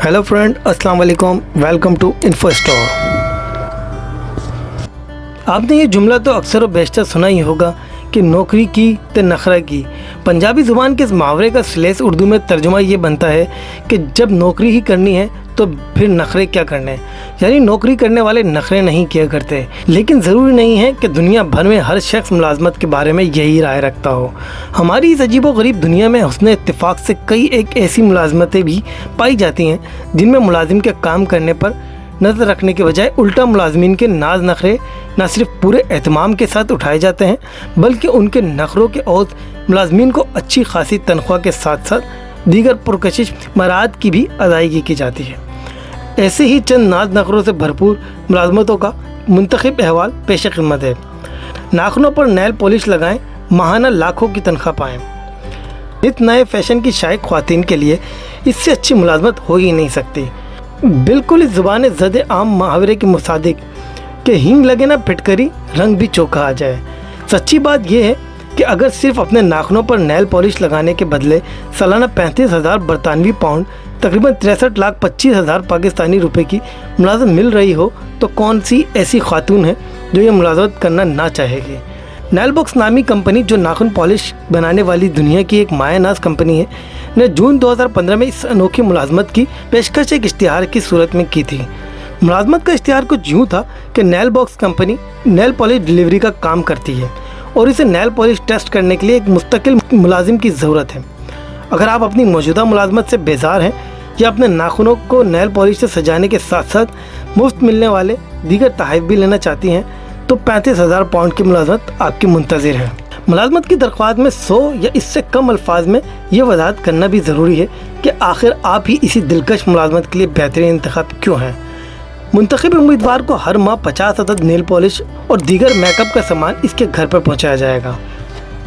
Hello friend, अस्सलाम वालेकुम, welcome to info store. आपने ये जुमला तो अक्सर व बेशतर सुना ही होगा कि नौकरी की तो नखरा की। पंजाबी ज़ुबान के इस मुहावरे का स्लेस उर्दू में तर्जुमा ये बनता है कि जब नौकरी ही करनी है तो फिर नखरे क्या करने, यानी नौकरी करने वाले नखरे नहीं किया करते। लेकिन ज़रूरी नहीं है कि दुनिया भर में हर शख्स मुलाजमत के बारे में यही राय रखता हो। हमारी इस अजीब व गरीब दुनिया में हुस्न इत्तिफाक से कई एक ऐसी मुलाजमतें भी पाई जाती हैं जिनमें मुलाजिम के काम करने पर नज़र रखने के बजाय उल्टा मुलाजमीन के नाज नखरे न सिर्फ पूरे एहतमाम के साथ उठाए जाते हैं, बल्कि उनके नखरों के औज़ मुलाजमीन को अच्छी खासी तनख्वाह के साथ साथ दीगर पुरकशिश मराद की भी अदायगी की जाती है। ऐसे ही चंद नाज नखरों से भरपूर मुलाजमतों का मुंतखब अहवाल पेश खिदमत है। नाखनों पर नेल पॉलिश लगाएं, माहाना लाखों की तनख्वाह पाएँ। नित नए फैशन की शायक ख्वातीन के लिए इससे अच्छी मुलाजमत हो ही नहीं सकती। बिल्कुल इस ज़ुबान ज़द आम मुहावरे के मुसादिक कि हींग लगे ना फिटकरी, रंग भी चोखा आ जाए। सच्ची बात यह है कि अगर सिर्फ अपने नाखनों पर नेल पॉलिश लगाने के बदले सालाना 35,000 बरतानवी पाउंड तकरीबन 63,25,000 पाकिस्तानी रुपए की मुलाजमत मिल रही हो तो कौन सी ऐसी खातून है जो ये मुलाजमत करना ना चाहेगी। नेल बॉक्स नामी कंपनी, जो नाखून पॉलिश बनाने वाली दुनिया की एक मायानाज कंपनी है, ने जून 2015 में इस अनोखी मुलाजमत की पेशकश एक इश्तिहार की सूरत में की थी। मुलाजमत का इश्तिहार कुछ यूँ था कि nail box company nail polish delivery का काम करती है और इसे नेल पॉलिश टेस्ट करने के लिए एक मुस्तकिल मुलाजिम की ज़रूरत है। अगर आप अपनी मौजूदा मुलाजमत से बेजार हैं या अपने नाखूनों को नेल पॉलिश से सजाने के साथ साथ मुफ्त मिलने वाले दीगर तोहफ़े भी लेना चाहती हैं तो 35,000 पाउंड की मुलाजमत आपकी मुंतज़िर है। मुलाजमत की दरख्वास्त में 100 या इससे कम अल्फाज में ये वजाहत करना भी ज़रूरी है कि आखिर आप ही इसी दिलकश मुलाजमत के लिए बेहतरीन इंतखाब क्यों हैं। मुंतखब उम्मीदवार को हर माह 50 अदद नेल पॉलिश और दीगर मेकअप का सामान इसके घर पर पहुँचाया जाएगा,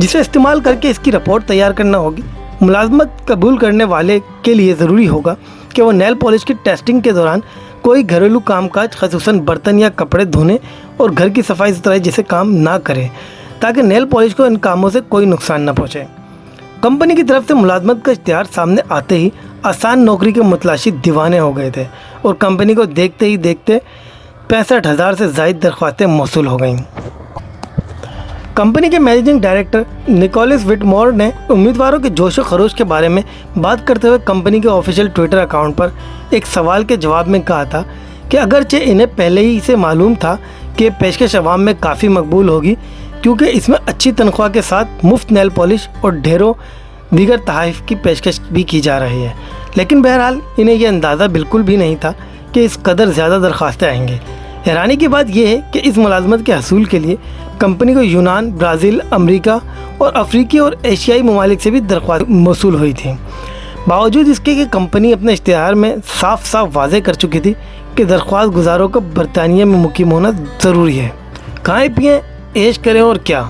जिसे इस्तेमाल करके इसकी रिपोर्ट तैयार करना होगी। मुलाजमत कबूल करने वाले के लिए ज़रूरी होगा कि वो नेल पॉलिश की टेस्टिंग के दौरान कोई घरेलू कामकाज, ख़ुसूसन बर्तन या कपड़े धोने और घर की सफाई सुथराई जैसे काम ना करें, ताकि नेल पॉलिश को इन कामों से कोई नुकसान न पहुँचे। कंपनी की तरफ से मुलाजमत का इश्तिहार सामने आते ही आसान नौकरी के मुतलाशी दीवाने हो गए थे और कंपनी को देखते ही देखते 65,000 से ज़ायद दरख्वास्तें मौसूल हो गईं। कंपनी के मैनेजिंग डायरेक्टर निकोलस विटमोर ने उम्मीदवारों के जोश व खरोश के बारे में बात करते हुए कंपनी के ऑफिशियल ट्विटर अकाउंट पर एक सवाल के जवाब में कहा था कि अगरचे इन्हें पहले ही से मालूम था कि पेशकश अवाम में काफ़ी मकबूल होगी, क्योंकि इसमें अच्छी तनख्वाह के साथ मुफ्त नेल पॉलिश और ढेरों दीगर तोहफ़े की पेशकश भी की जा रही है, लेकिन बहरहाल इन्हें यह अंदाज़ा बिल्कुल भी नहीं था कि इस कदर ज़्यादा दरख्वास्तें आएंगी। हैरानी की बात यह है कि इस मुलाजमत के हसूल के लिए कंपनी को यूनान, ब्राज़ील, अमरीका और अफ्रीकी और एशियाई ममालिक से भी दरख्वास्त मौसूल हुई थी। बावजूद इसके कि कंपनी अपने इश्तिहार में साफ साफ वाज़ेह कर चुकी थी कि दरख्वास्त गुजारों को बरतानिया में मुकीम होना ज़रूरी है। खाएँ पिएँ, ऐश करें और क्या।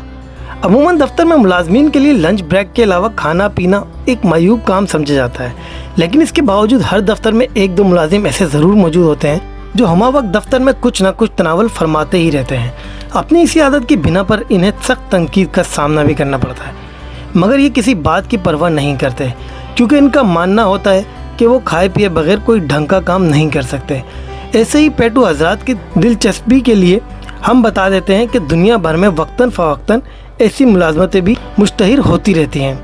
अमूमन दफ्तर में मुलाजमीन के लिए लंच ब्रेक के अलावा खाना पीना एक मायूब काम समझा जाता है, लेकिन इसके बावजूद हर दफ्तर में एक दो मुलाजिम ऐसे ज़रूर मौजूद होते हैं जो हमा वक्त दफ्तर में कुछ ना कुछ तनावल फरमाते ही रहते हैं। अपनी इसी आदत की बिना पर इन्हें सख्त तनकीद का सामना भी करना पड़ता है, मगर ये किसी बात की परवाह नहीं करते, क्योंकि इनका मानना होता है कि वो खाए पिए बगैर कोई ढंग का काम नहीं कर सकते। ऐसे ही पेटू हजरात की दिलचस्पी के लिए हम बता देते हैं कि दुनिया भर में वक्तन फ़वक्तन ऐसी मुलाजमतें भी मुश्तहिर होती रहती हैं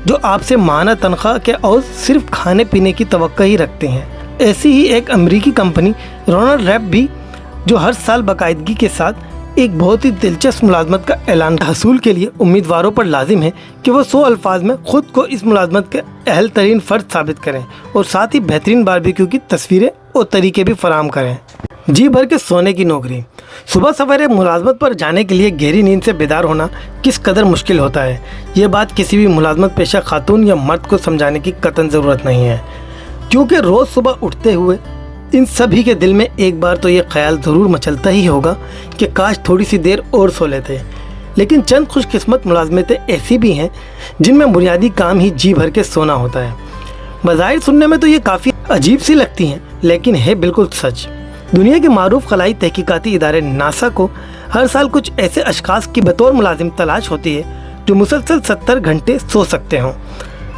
जो आपसे माहाना तनख्वाह के और सिर्फ खाने पीने की तवक्को ही रखते हैं। ऐसी ही एक अमेरिकी कंपनी रोनर रैप भी, जो हर साल बाकायदगी के साथ एक बहुत ही दिलचस्प मुलाजमत का ऐलान हसूल के लिए उम्मीदवारों पर लाजिम है कि वो 100 अल्फाज में ख़ुद को इस मुलाजमत के अहल तरीन फ़र्द साबित करें और साथ ही बेहतरीन बारबेक्यू की तस्वीरें और तरीके भी फराहम करें। जी भर के सोने की नौकरी। सुबह सवेरे मुलाजमत पर जाने के लिए गहरी नींद से बेदार होना किस कदर मुश्किल होता है, ये बात किसी भी मुलाजमत पेशा खातून या मर्द को समझाने की कतई ज़रूरत नहीं है, क्योंकि रोज़ सुबह उठते हुए इन सभी के दिल में एक बार तो ये ख्याल ज़रूर मचलता ही होगा कि काश थोड़ी सी देर और सो लेते। लेकिन चंद खुशकिस्मत मुलाजमतें ऐसी भी हैं जिनमें बुनियादी काम ही जी भर के सोना होता है। बज़ाहिर सुनने में तो ये काफ़ी अजीब सी लगती हैं, लेकिन है बिल्कुल सच। दुनिया के मारूफ खलाई तहकीकाती इदारे नासा को हर साल कुछ ऐसे अशखास की बतौर मुलाजिम तलाश होती है जो मुसलसल 70 घंटे सो सकते हों।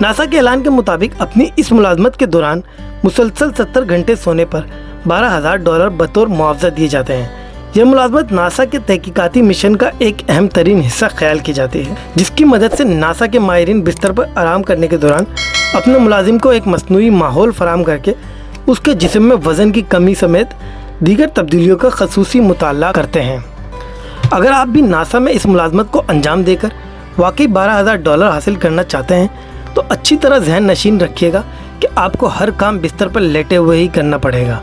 नासा के ऐलान के मुताबिक अपनी इस मुलाजमत के दौरान मुसलसल 70 घंटे सोने पर $12,000 बतौर मुआवजा दिए जाते हैं। यह मुलाजमत नासा के तहकीकाती मिशन का एक अहम तरीन हिस्सा ख्याल की जाती है, जिसकी मदद से नासा के माहिरीन बिस्तर पर आराम करने के दौरान अपने मुलाजिम को एक मसनूई माहौल फराहम करके उसके जिस्म में वज़न की कमी समेत दीगर तब्दीलियों का खसूसी मुताला करते हैं। अगर आप भी नासा में इस मुलाजमत को अंजाम देकर वाकई $12,000 हासिल करना चाहते हैं तो अच्छी तरह जहन नशीन रखिएगा कि आपको हर काम बिस्तर पर लेटे हुए ही करना पड़ेगा।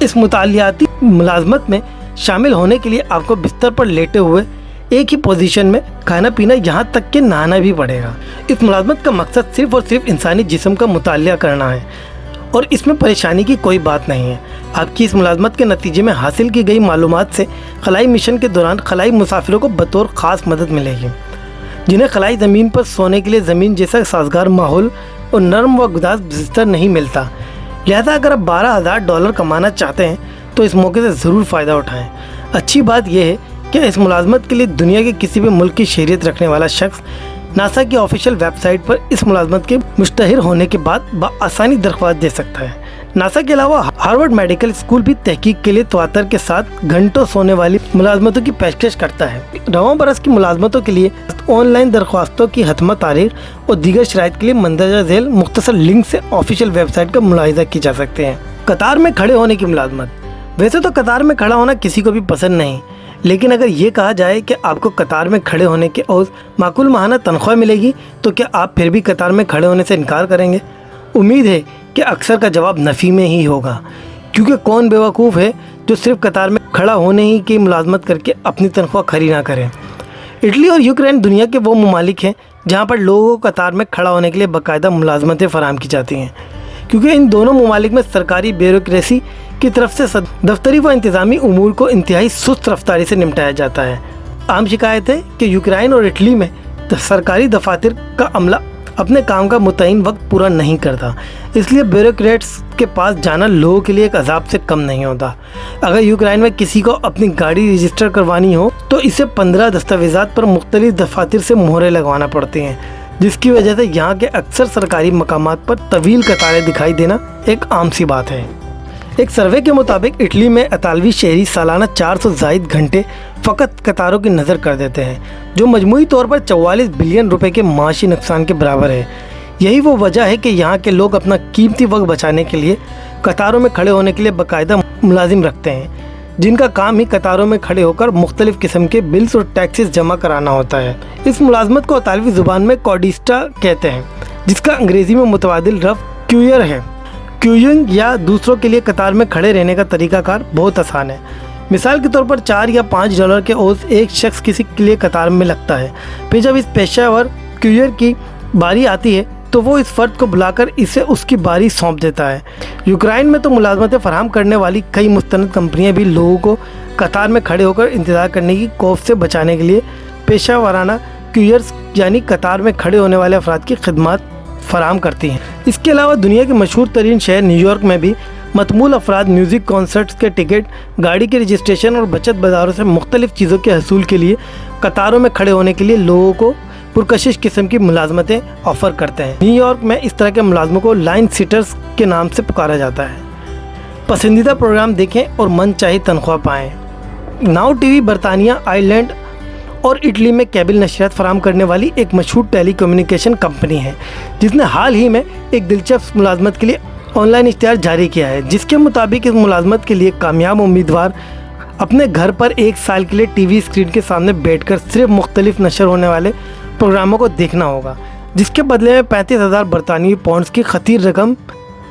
इस मुतालियाती मुलाजमत में शामिल होने के लिए आपको बिस्तर पर लेटे हुए एक ही पोजीशन में खाना पीना यहाँ तक कि नहाना भी पड़ेगा। इस मुलाजमत का मकसद सिर्फ़ और सिर्फ इंसानी जिस्म का मुतालिया करना है और इसमें परेशानी की कोई बात नहीं है। आपकी इस मुलाजमत के नतीजे में हासिल की गई मालूमात से खलाई मिशन के दौरान खलाई मुसाफिरों को बतौर ख़ास मदद मिलेगी, जिन्हें खलाई ज़मीन पर सोने के लिए ज़मीन जैसा साजगार माहौल और नरम व गुदाज बिस्तर नहीं मिलता। लिहाजा अगर आप $12,000 कमाना चाहते हैं तो इस मौके से ज़रूर फ़ायदा उठाएं। अच्छी बात यह है कि इस मुलाजमत के लिए दुनिया के किसी भी मुल्क की शहरियत रखने वाला शख्स नासा की ऑफिशियल वेबसाइट पर इस मुलाजमत के मुश्तहर होने के बाद बआसानी दरख्वास्त दे सकता है। नासा के अलावा हार्वर्ड मेडिकल स्कूल भी तहकीक के लिए तवातर के साथ घंटों सोने वाली मुलाजमतों की पेशकश करता है। रवां बरस की मुलाजमतों के लिए ऑनलाइन दरख्वास्तों की हतमा तारीख और दीगर शराइत के लिए मंदरजा झेल मुख्तसर लिंक से ऑफिशियल वेबसाइट का मुलाहिजा की जा सकते हैं। कतार में खड़े होने की मुलाजमत। वैसे तो कतार में खड़ा होना किसी को भी पसंद नहीं, लेकिन अगर ये कहा जाए कि आपको कतार में खड़े होने के और माकूल माहाना तनख्वाह मिलेगी तो क्या आप फिर भी कतार में खड़े होने से इनकार करेंगे? उम्मीद है कि अक्सर का जवाब नफ़ी में ही होगा, क्योंकि कौन बेवकूफ़ है जो सिर्फ कतार में खड़ा होने ही की मुलाजमत करके अपनी तनख्वाह खरी ना करें। इटली और यूक्रेन दुनिया के वो ममालिक हैं जहाँ पर लोगों को कतार में खड़ा होने के लिए बाकायदा मुलाजमतें फराहम की जाती हैं, क्योंकि इन दोनों ममालिक में सरकारी ब्यूरोक्रेसी की तरफ से दफ्तरी व इंतज़ामी उमूर को इंतहाई सुस्त रफ्तारी से निपटाया जाता है। आम शिकायत है कि यूक्रेन और इटली में सरकारी दफातर का अमला अपने काम का मुतय्यन वक्त पूरा नहीं करता, इसलिए ब्यूरोक्रेट्स के पास जाना लोगों के लिए एक अजाब से कम नहीं होता। अगर यूक्रेन में किसी को अपनी गाड़ी रजिस्टर करवानी हो तो इसे 15 दस्तावेज़ात पर मुख्तलिफ दफातर से मोहरें लगवाना पड़ती हैं, जिसकी वजह से यहाँ के अक्सर सरकारी मकामात पर तवील कतारें दिखाई देना एक आम सी बात है। एक सर्वे के मुताबिक इटली में इतालवी शहरी सालाना 400 जायद घंटे फ़कत कतारों की नज़र कर देते हैं, जो मजमूई तौर पर 44 बिलियन रुपए के माशी नुकसान के बराबर है। यही वो वजह है कि यहाँ के लोग अपना कीमती वक्त बचाने के लिए कतारों में खड़े होने के लिए बाकायदा मुलाजिम रखते हैं, जिनका काम ही कतारों में खड़े होकर मुख्तलिफ़ किस्म के बिल्स और टैक्सेस जमा कराना होता है। इस मुलाजमत को इतालवी ज़ुबान में कोडिस्टा कहते हैं, जिसका अंग्रेज़ी में मुतबादिल रफ क्यूयर है। क्यूइंग या दूसरों के लिए कतार में खड़े रहने का तरीक़ाकार बहुत आसान है। मिसाल के तौर पर $4 या $5 के ओज़ एक शख्स किसी के लिए कतार में लगता है। फिर जब इस पेशेवर क्यूयर की बारी आती है तो वो इस फ़र्द को बुलाकर इसे उसकी बारी सौंप देता है। यूक्रेन में तो मुलाजमतें फराहम करने वाली कई मुस्तनद कंपनियाँ भी लोगों को कतार में खड़े होकर इंतज़ार करने की खौफ से बचाने के लिए पेशा वाराना क्यूयर्स यानी कतार में खड़े होने वाले अफराद की खिदमत फराहम करती हैं। इसके अलावा दुनिया के मशहूर तरीन शहर न्यूयॉर्क में भी मतमूल अफराद म्यूज़िक कॉन्सर्ट्स के टिकट, गाड़ी के रजिस्ट्रेशन और बचत बाज़ारों से मुख्तलिफ़ चीज़ों के हसूल के लिए कतारों में खड़े होने के लिए लोगों को पुरकशिश किस्म की मुलाजमतें ऑफ़र करते हैं। न्यूयॉर्क में इस तरह के मुलाजमों को लाइन सीटर्स के नाम से पुकारा जाता है। पसंदीदा प्रोग्राम देखें और मन चाहे तनख्वाह पाएँ। नाउ टीवी बरतानिया, आयरलैंड और इटली में केबल नशरियात फराहम करने वाली एक मशहूर टेली कम्युनिकेशन कंपनी है, जिसने हाल ही में एक दिलचस्प मुलाजमत के लिए ऑनलाइन इश्तिहार जारी किया है, जिसके मुताबिक इस मुलाजमत के लिए कामयाब उम्मीदवार अपने घर पर 1 साल के लिए टीवी स्क्रीन के सामने बैठकर सिर्फ मुख्तलिफ नशर होने वाले प्रोग्रामों को देखना होगा, जिसके बदले में 35,000 बरतानवी पाउंड्स की खतीर रकम,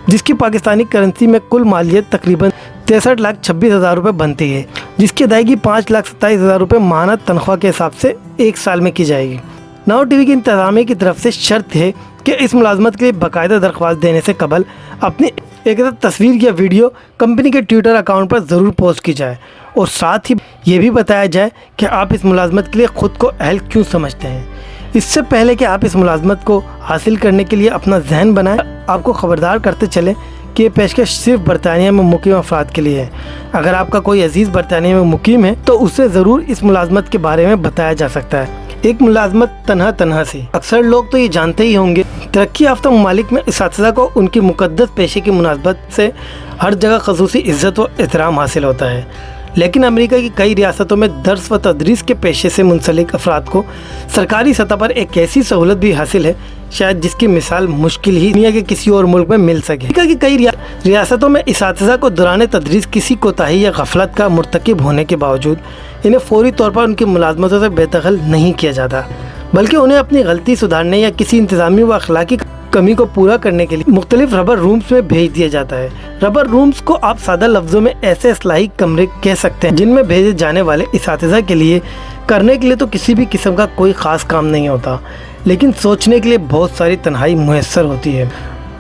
जिसकी पाकिस्तानी करेंसी में कुल मालियत तकरीबन 63,26,000 रुपये बनती है, जिसकी अदायगी 5,27,000 रुपये माहाना तनख्वाह के हिसाब से 1 साल में की जाएगी। नाउ टीवी की इंतज़ामिया की तरफ से शर्त है कि इस मुलाजमत के लिए बाकायदा दरख्वास्त देने से कबल अपनी एक तस्वीर या वीडियो कंपनी के ट्विटर अकाउंट पर ज़रूर पोस्ट की जाए और साथ ही ये भी बताया जाए कि आप इस मुलाजमत के लिए ख़ुद को अहल क्यों समझते हैं। इससे पहले कि आप इस मुलाजमत को हासिल करने के लिए अपना जहन बनाएं, आपको ख़बरदार करते चलें कि ये पेशकश सिर्फ बरतानिया में मुकीम अफराद के लिए है। अगर आपका कोई अजीज़ बरतानिया में मुकीम है तो उसे ज़रूर इस मुलाजमत के बारे में बताया जा सकता है। एक मुलाजमत तनहा से। अक्सर लोग तो ये जानते ही होंगे, तरक्की याफ्ता ममालिक में इसातिज़ा को उनकी मुक़द्दस पेशे की मुनासबत से हर जगह ख़ुसूसी इज़्ज़त व एहतराम हासिल होता है, लेकिन अमेरिका की कई रियासतों में दर्स व तदरीस के पेशे से मुंसलिक अफराद को सरकारी सतह पर एक ऐसी सहूलत भी हासिल है शायद जिसकी मिसाल मुश्किल ही दुनिया के किसी और मुल्क में मिल सके। अमेरिका की कई रियासतों में इसातिज़ा को दौरान तदरीस किसी कोताही या गफलत का मुर्तकिब होने के बावजूद इन्हें फौरी तौर पर उनकी मुलाजमतों से बेदखल नहीं किया जाता, बल्कि उन्हें अपनी गलती सुधारने या किसी इंतज़ामी व अखलाकी कमी को पूरा करने के लिए मुख्तलिफ रबर रूम्स में भेज दिया जाता है। रबर रूम्स को आप सादा लफ्ज़ों में ऐसे इस्लाही कमरे कह सकते हैं जिनमें भेजे जाने वाले इसातिज़ा के लिए करने के लिए तो किसी भी किस्म का कोई ख़ास काम नहीं होता, लेकिन सोचने के लिए बहुत सारी तन्हाई मुयस्सर होती है।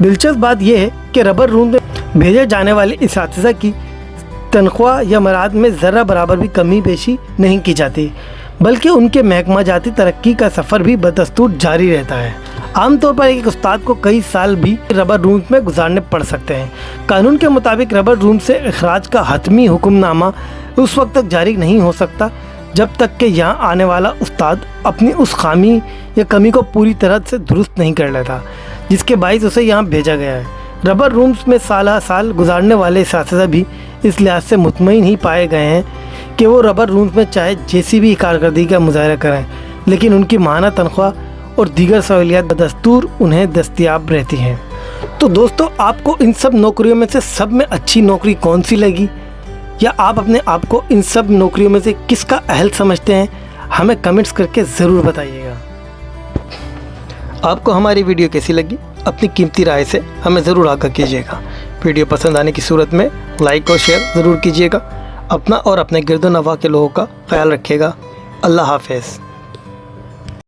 दिलचस्प बात यह है कि रबर रूम में भेजे जाने वाले इसातिज़ा की तनख्वाह या मराद में ज़रा बराबर भी कमी बेशी नहीं की जाती, बल्कि उनके महकमा जाती तरक्की का सफ़र भी बदस्तूर जारी रहता है। आमतौर पर एक उस्ताद को कई साल भी रबर रूम्स में गुजारने पड़ सकते हैं। कानून के मुताबिक रबर रूम से अखराज का हतमी हुक्मनामा उस वक्त तक जारी नहीं हो सकता जब तक कि यहाँ आने वाला उस्ताद अपनी उस खामी या कमी को पूरी तरह से दुरुस्त नहीं कर लेता जिसके बाइस उसे यहाँ भेजा गया है। रबर रूम्स में साल गुजारने वाले इसातिज़ा भी इस लिहाज से मुतमईन ही पाए गए हैं कि वो रबर रूम्स में चाहे जैसी भी कारकर्दगी का मुजाहरा करें, लेकिन उनकी माहाना तनख्वाह और दीगर सहूलियात बदस्तूर उन्हें दस्तियाब रहती हैं। तो दोस्तों, आपको इन सब नौकरियों में से सब में अच्छी नौकरी कौन सी लगी, या आप अपने आप को इन सब नौकरियों में से किसका अहल समझते हैं, हमें कमेंट्स करके ज़रूर बताइएगा। आपको हमारी वीडियो कैसी लगी, अपनी कीमती राय से हमें ज़रूर आगाह कीजिएगा। वीडियो पसंद आने की सूरत में लाइक और शेयर ज़रूर कीजिएगा। अपना और अपने गिरदो नवा के लोगों का ख्याल रखिएगा। अल्लाह हाफ़िज़।